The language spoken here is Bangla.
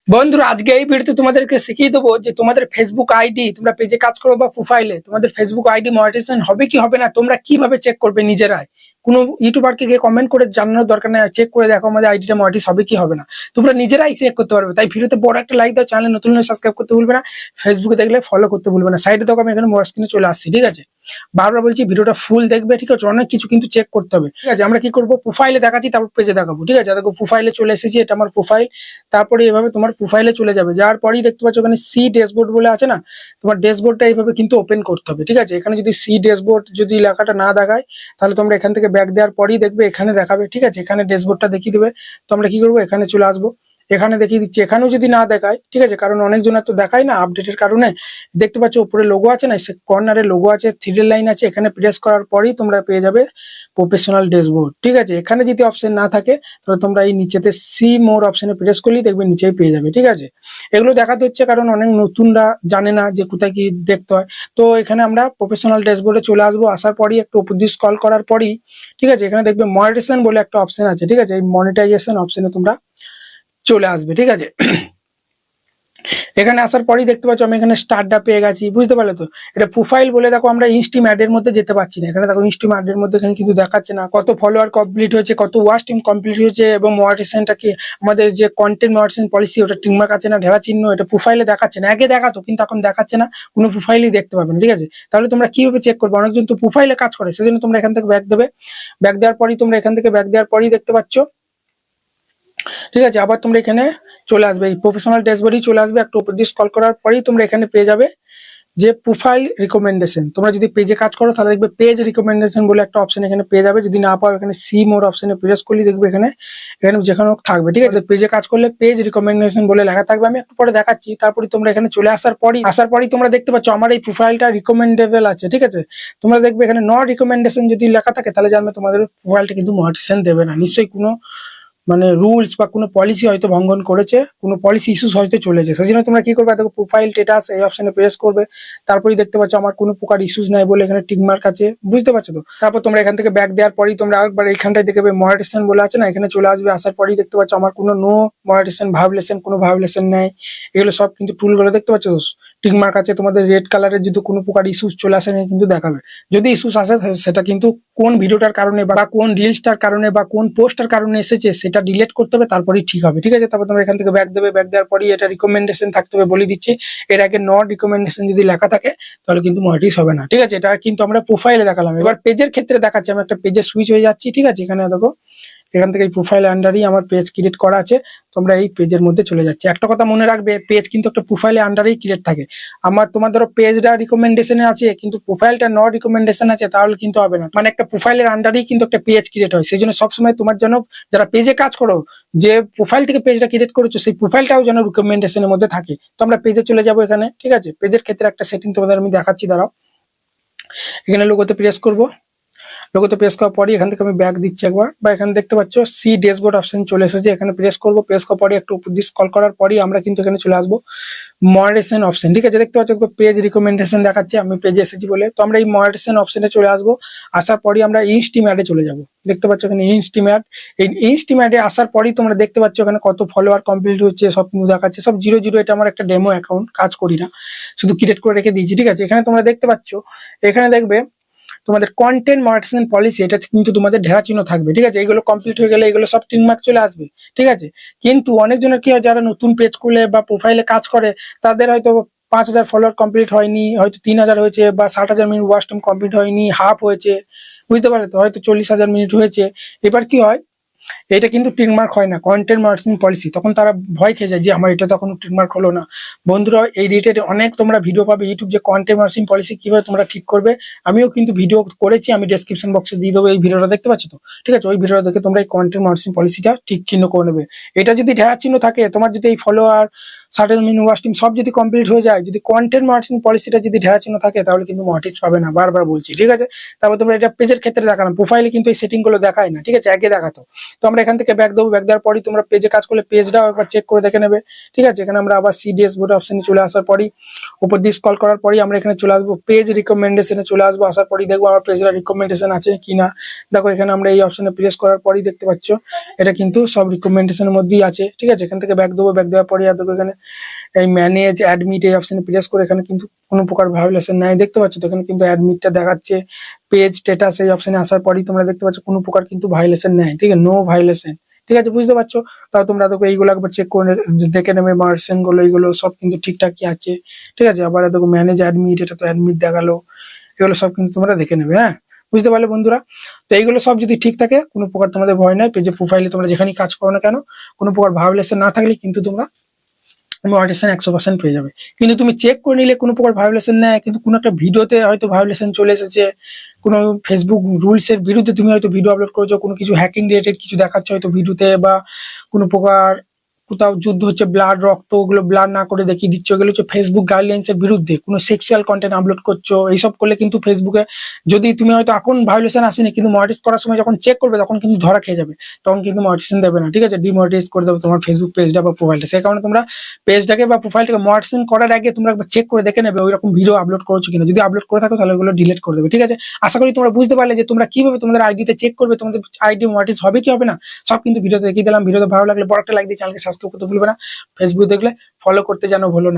বন্ধুরা, আজকে এই ভিডিওতে তোমাদেরকে শিখিয়ে দেবো যে তোমাদের ফেসবুক আইডি, তোমরা পেজে কাজ করো বা প্রোফাইলে তোমাদের ফেসবুক আইডি মনিটাইজেশন হবে কি হবে না, তোমরা কিভাবে চেক করবে নিজেরাই। কোনো ইউটিউবারকে গিয়ে কমেন্ট করে জানানোর দরকার নেই, চেক করে দেখো আমাদের আইডিটা মনিটাইজ হবে কি হবে না, তোমরা নিজেরাই চেক করতে পারবে। তাই ভিডিওতে বড় একটা লাইক দাও, চ্যানেল নতুন হলে সাবস্ক্রাইব করতে ভুলবে না, ফেসবুকে দেখলে ফলো করতে ভুলবে না। সাইডে দেখো আমি এখানে মোর স্ক্রিনে চলে আসছি, ঠিক আছে। বারবার বলছি ভিডিওটা ফুল দেখবে, ঠিক আছে। অনেক কিছু কিন্তু চেক করতে হবে, ঠিক আছে। আমরা কি করবো, প্রোফাইলে দেখাচ্ছি, তারপর পেজে দেখাবো, ঠিক আছে। দেখো প্রোফাইলে চলে এসেছি, এটা আমার প্রোফাইল। তারপরে এভাবে তোমার প্রোফাইলে চলে যাবে, যাওয়ার পরেই দেখতে পাচ্ছ ওখানে সি ড্যাশবোর্ড বলে আছে না, তোমার ড্যাশবোর্ডটা এইভাবে কিন্তু ওপেন করতে হবে, ঠিক আছে। এখানে যদি সি ড্যাশবোর্ড যদি লেখাটা না দেখায়, তাহলে তোমরা এখান থেকে ব্যাক দেওয়ার পরেই দেখবে এখানে দেখাবে, ঠিক আছে। এখানে ড্যাশবোর্ডটা দেখিয়ে দেবে। তো আমরা কি করবো, এখানে চলে আসবো, এখানে দেখিয়ে দিচ্ছি। এখানেও যদি না দেখায়, ঠিক আছে, কারণ অনেকজনের তো দেখায় না আপডেটের কারণে। দেখতে পাচ্ছ উপরে লোগো আছে না, কর্নারে লোগো আছে, থ্রি লাইন আছে, এখানে প্রেস করার পরেই তোমরা পেয়ে যাবে প্রফেশনাল ড্যাশবোর্ড, ঠিক আছে। এখানে যদি অপশন না থাকে, তাহলে তোমরা এই নিচেতে সি মোর অপশনে প্রেস করলেই দেখবে নিচেই পেয়ে যাবে, ঠিক আছে। এগুলো দেখাতে হচ্ছে কারণ অনেক নতুনরা জানে না যে কোথায় কি দেখতে হয়। তো এখানে আমরা প্রফেশনাল ড্যাশবোর্ডে চলে আসবো, আসার পরই একটু উপর দিয়ে স্ক্রল করার পরই, ঠিক আছে, এখানে দেখবে মনিটাইজেশন বলে একটা অপশন আছে, ঠিক আছে। এই মনিটাইজেশন অপশনে তোমরা চলে আসবে, ঠিক আছে। এখানে আসার পরেই দেখতে পাচ্ছ আমি এখানে স্টারটা পেয়ে গেছি, বুঝতে পারলে তো। এটা প্রোফাইল বলে দেখো, আমরা ইনস্টিম অ্যাড এর মধ্যে যেতে পারছি না। এখানে দেখো ইনস্টিম অ্যাড এর মধ্যে এখানে কিন্তু দেখাচ্ছে না কত ফলোয়ার কমপ্লিট হয়েছে, কত ওয়াচ টিম কমপ্লিট হয়েছে, এবং মনিটাইজেশনটা কি আমাদের যে কন্টেন্ট মনিটাইজেশন পলিসি, ওটা টিকমার্ক আছে না, ঢেরা চিহ্ন, এটা প্রোফাইলে দেখাচ্ছে না। আগে দেখাতো, কিন্তু এখন দেখাচ্ছে না, কোনো প্রোফাইলই দেখতে পাবে না, ঠিক আছে। তাহলে তোমরা কিভাবে চেক করবে, অনেকজন তো প্রোফাইলে কাজ করে, সেজন্য তোমরা এখান থেকে ব্যাক দেবে। ব্যাক দেওয়ার পরই তোমরা এখান থেকে ব্যাক দেওয়ার পরই দেখতে পাচ্ছ, ঠিক আছে। আবার তোমরা এখানে চলে আসবে, এই প্রফেশনাল ড্যাশবোর্ডই চলে আসবে। একটু উপর দিয়ে স্ক্রল করার পরেই তোমরা এখানে পেয়ে যাবে যে প্রোফাইল রিকমেন্ডেশন। তোমরা যদি পেজে কাজ করো তাহলে দেখবে পেজ রিকমেন্ডেশন বলে একটা অপশন এখানে পেয়ে যাবে। যদি না পাও, এখানে সি মোর অপশনে প্রেস করলে দেখবে এখানে এখানে যেখানে হোক থাকবে, ঠিক আছে। পেজে কাজ করলে পেজ রিকমেন্ডেশন বলে লেখা থাকবে, আমি একটু পরে দেখাচ্ছি। তারপরে তোমরা এখানে চলে আসার পরই তোমরা দেখতে পাচ্ছ আমার এই প্রোফাইলটা রিকমেন্ডেবল আছে, ঠিক আছে। তোমরা দেখবে এখানে নট রিকমেন্ডেশন যদি লেখা থাকে, তাহলে জানবে তোমাদের প্রোফাইলটা কিন্তু মনিটাইজেশন দেবে না। নিশ্চয়ই কোনো মানে রুলস বা কোনো পলিসি হয়তো ভঙ্গন করেছে, কোনো পলিসি ইস্যুস হয়তো চলেছে। সেজন্য তোমরা কি করবে, দেখো প্রোফাইল স্ট্যাটাস এই অপশনে প্রেস করবে। তারপরেই দেখতে পাচ্ছ আমার কোনো প্রকার ইস্যুস নাই বলে এখানে টিক মার্ক আছে, বুঝতে পারছো তো। তারপর তোমরা এখান থেকে ব্যাক দেওয়ার পরেই তোমরা আরেকবার এইখানটায় দেখবে মনিটাইজেশন বলে আছে না, এখানে চলে আসবে। আসার পরেই দেখতে পাচ্ছ আমার কোনো নো মনিটাইজেশন ভায়োলেশন, কোনো ভায়োলেশন নেই। এগুলো সব কিন্তু টুলগুলো দেখতে পাচ্ছ টিক মার্ক আছে। তোমাদের রেড কালারের যদি কোনো প্রকার ইস্যুস চলে আসে কিন্তু দেখাবে। যদি ইস্যুস আসে সেটা কিন্তু কোন ভিডিওটার কারণে বা কোন রিলসটার কারণে বা কোন পোস্টটার কারণে এসেছে সেটা ডিলিট করতে হবে, তারপরেই ঠিক হবে, ঠিক আছে। তারপর তোমরা এখান থেকে ব্যাক দেবে। ব্যাক দেওয়ার পরই এটা রিকমেন্ডেশন থাকতে হবে, বলে দিচ্ছি। এর আগে নট রিকমেন্ডেশন যদি লেখা থাকে, তাহলে কিন্তু মনিটাইজ হবে না, ঠিক আছে। এটা কিন্তু আমরা প্রোফাইলে দেখালাম। এবার পেজের ক্ষেত্রে দেখাচ্ছি, আমি একটা পেজে সুইচ হয়ে যাচ্ছি, ঠিক আছে। এখানে দেখো এখান থেকে এই প্রোফাইল আন্ডারই আমার পেজ ক্রিয়েট করা আছে। তোমরা এই পেজের মধ্যে চলে যাচ্ছে। একটা কথা মনে রাখবে, পেজ কিন্তু একটা প্রোফাইলের আন্ডারেই ক্রিয়েট থাকে। তোমার ধরো পেজটা রিকমেন্ডেশনে আছে কিন্তু প্রোফাইলটা নট রিকমেন্ডেশন আছে, তাহলে কিন্তু হবে না। মানে একটা প্রোফাইলের আন্ডারেই কিন্তু একটা পেজ ক্রিয়েট হয়। সেই জন্য সবসময় তোমার জন্য যারা পেজে কাজ করো, যে প্রোফাইল থেকে পেজটা ক্রিয়েট করেছো, সেই প্রোফাইলটাও যেন রিকমেন্ডেশনের মধ্যে থাকে। তো আমরা পেজে চলে যাবো এখানে, ঠিক আছে। পেজের ক্ষেত্রে একটা সেটিং তোমাদের আমি দেখাচ্ছি, দাঁড়াও। এখানে লোগোতে প্রেস করবো। লোগোতে প্রেস করার পরই এখান থেকে আমি ব্যাক দিচ্ছি একবার, বা এখানে দেখতে পাচ্ছ সি ড্যাশবোর্ড অপশন চলে এসেছে। এখানে প্রেস করবো। প্রেস করার পরে একটু উপর দিয়ে স্ক্রল করার পরই আমরা কিন্তু এখানে চলে আসবো মডারেশন অপশন, ঠিক আছে। দেখতে পাচ্ছ পেজ রিকমেন্ডেশন দেখাচ্ছে, আমি পেজে এসেছি বলে। তো আমরা এই মডারেশন অপশনে চলে আসবো। আসার পরই আমরা ইনস্টিম অ্যাডে চলে যাবো। দেখতে পাচ্ছ এখানে ইনস্টিম অ্যাড। এই ইনস্টিম অ্যাডে আসার পরই তোমরা দেখতে পাচ্ছ এখানে কত ফলোয়ার কমপ্লিট হচ্ছে, সব কিছু দেখাচ্ছে, সব 0 0। এটা আমার একটা ডেমো অ্যাকাউন্ট, কাজ করি না, শুধু ক্রিয়েট করে রেখে দিয়েছি, ঠিক আছে। এখানে তোমরা দেখতে পাচ্ছ, এখানে দেখবে তোমাদের কন্টেন্ট মনিটাইজেশন পলিসি, এটা কিন্তু তোমাদের ঢেরা চিহ্ন থাকবে, ঠিক আছে। এগুলো কমপ্লিট হয়ে গেলে এগুলো সব টিক মার্ক চলে আসবে, ঠিক আছে। কিন্তু অনেকজনের কি হয়, যারা নতুন পেজ খুলে বা প্রোফাইলে কাজ করে, তাদের হয়তো 5,000 ফলোয়ার কমপ্লিট হয়নি, হয়তো 3,000 হয়েছে, বা 60,000 মিনিট ওয়াচ টাইম কমপ্লিট হয়নি, হাফ হয়েছে, বুঝতে পারলে তো, হয়তো 40,000 মিনিট হয়েছে। এবার কি হয়, এটা কিন্তু টিকমার্ক হয় না কন্টেন্ট মার্কেটিং পলিসি। তখন তারা ভয় খেয়ে যায় যে আমার এটা তখন টিকমার্ক হলো না। বন্ধুরা, এই রিলেটেড অনেক তোমরা ভিডিও পাবে ইউটিউব, যে কন্টেন্ট মার্কেটিং পলিসি কিভাবে তোমরা ঠিক করবে। আমিও কিন্তু ভিডিও করেছি, আমি ডেসক্রিপশন বক্সে দিয়ে দেবো। এই ভিডিওটা দেখতে পাচ্ছ তো, ঠিক আছে। ওই ভিডিওটা দেখে তোমরা এই কন্টেন্ট মার্কেটিং পলিসিটা ঠিক চিহ্ন করে নেবে। এটা যদি ঢেরা চিহ্ন থাকে, তোমার যদি এই ফলোয়ার 60 মিনিট ওয়াচ টাইম সব যদি কমপ্লিট হয়ে যায়, যদি কন্টেন্ট মার্কেটিং পলিসিটা যদি ঢেরা চিহ্ন থাকে, তাহলে কিন্তু মনিটাইজ পাবে না, বারবার বলছি, ঠিক আছে। তারপর তোমরা এটা পেজের ক্ষেত্রে দেখালাম, প্রোফাইলে কিন্তু এই সেটিং গুলো দেখায় না, ঠিক আছে। আগে দেখাতো। তো আমরা এখান থেকে ব্যাক দেবো, ব্যাক দেওয়ার পরই তোমরা পেজে কাজ করলে পেজটাও একবার চেক করে দেখে নেবে। ঠিক আছে, এখানে আমরা আবার সিডিএস বোর্ড অপশনে চলে আসার পরই উপর দিয়ে স্ক্রল করার পরই আমরা এখানে চলে আসবো পেজ রিকমেন্ডেশনে চলে আসবো। আসার পরই দেখবো আমার পেজের রিকমেন্ডেশন আছে কিনা। দেখো এখানে আমরা এই অপশনে প্রেস করার পরই দেখতে পাচ্ছ এটা কিন্তু সব রিকমেন্ডেশনের মধ্যেই আছে। ঠিক আছে, এখান থেকে ব্যাক দেবো, ব্যাক দেওয়ার পরই আর দেখো এখানে এই ম্যানেজ অ্যাডমিট এই অপশনে প্রেস করে এখানে কিন্তু কোনো প্রকার ভায়োলেশন নাই, দেখতে পাচ্ছ তো এখানে কিন্তু অ্যাডমিটটা দেখাচ্ছে। পেজ স্ট্যাটাস এই অপশনে আসার পরই তোমরা দেখতে পাচ্ছ কোনো প্রকার কিন্তু ভায়োলেশন নাই। ঠিক আছে, নো ভায়োলেশন। ঠিক আছে, বুঝতে পারছো? তাও তোমরা দেখো এইগুলো একবার চেক করে দেখে নেবে, মার্সেন গুলো এইগুলো সব কিন্তু ঠিকঠাকই আছে। ঠিক আছে, আবার দেখো ম্যানেজ অ্যাডমিট, এটা তো অ্যাডমিট দেখালো, এগুলো সব কিন্তু তোমরা দেখে নেবে। হ্যাঁ, বুঝতে পারলে বন্ধুরা? তো এইগুলো সব যদি ঠিক থাকে কোনো প্রকার তোমাদের ভয় নাই, পেজে প্রোফাইলে তোমরা যেখানেই কাজ করো না কেন কোনো প্রকার ভায়োলেশন না থাকলে কিন্তু তোমরা মনিটাইজেশন 100% পেয়ে যাবে। কিন্তু তুমি চেক করে নিলে কোনো প্রকার ভায়োলেশন নেই, কিন্তু কোনো একটা ভিডিওতে হয়তো ভায়োলেশন চলে এসেছে, কোনো ফেসবুক রুলস এর বিরুদ্ধে তুমি হয়তো ভিডিও আপলোড করেছো, কোনো কিছু হ্যাকিং রিলেটেড কিছু দেখাচ্ছে হয়তো ভিডিওতে, বা কোনো প্রকার কোথাও যুদ্ধ হচ্ছে, ব্লাড রক্ত, ওগুলো ব্লাড না করে দেখিয়ে দিচ্ছ, এগুলো হচ্ছে ফেসবুক গাইডলাইন্স এর বিরুদ্ধে। কোনো সেক্সুয়াল কন্টেন্ট আপলোড করছো, এইসব করলে কিন্তু ফেসবুকে যদি তুমি হয়তো এখন ভায়োলেশন আসেনি কিন্তু মনিটাইজ করার সময় যখন চেক করবে তখন কিন্তু ধরা খেয়ে যাবে, তখন কিন্তু মনিটাইজেশন দেবে না। ঠিক আছে, ডিমনিটাইজ করে দেবে তোমার ফেসবুক পেজটা বা প্রোফাইলটা। সেই কারণে তোমরা পেজটাকে বা প্রোফাইলটাকে মনিটাইজেশন করার আগে তোমরা একবার চেক করে দেখে নেবে ওইরকম ভিডিও আপলোড করছো কিনা। যদি আপলোড করে থাকো তাহলে ওগুলো ডিলিট করে দেবে। ঠিক আছে, আশা করি তোমরা বুঝতে পারলে যে তোমরা কিভাবে তোমাদের আইডিতে চেক করবে তোমাদের আইডি মনিটাইজ হবে কি হবে না। সব কিন্তু ভিডিওতে দেখিয়ে দিলাম। ভিডিওতে ভালো লাগলে বড় একটা লাইক দিয়ে চ্যানেলকে সাবস্ক্রাইব করতে ভুলবে না। ফেসবুক দেখলে ফলো করতে যেন ভুলো না।